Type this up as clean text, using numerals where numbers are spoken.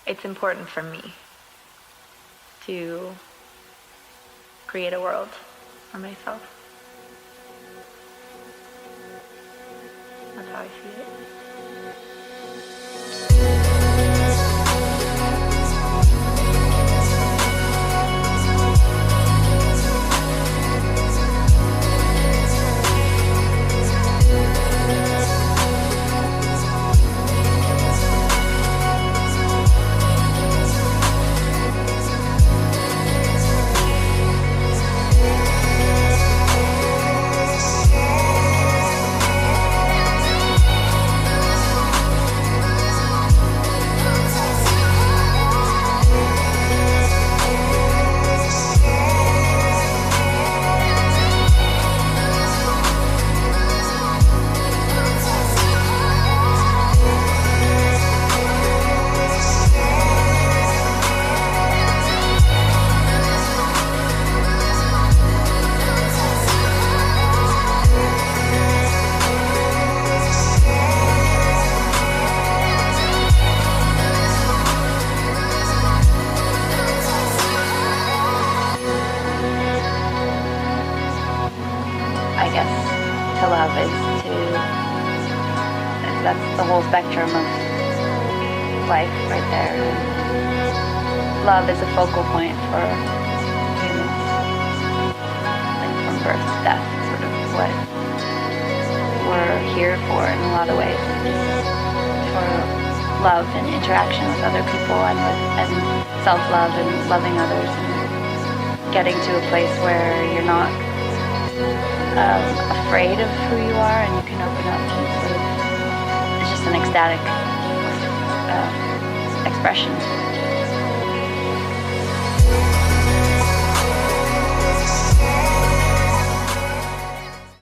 it's important for me to create a world for myself. That's how I see it. To love that's the whole spectrum of life right there. And love is a focal point for humans, like from birth to death, sort of what we're here for in a lot of ways, for love and interaction with other people and self-love and loving others and getting to a place where you're not afraid of who you are, and you can open up and sort of, it's just an ecstatic expression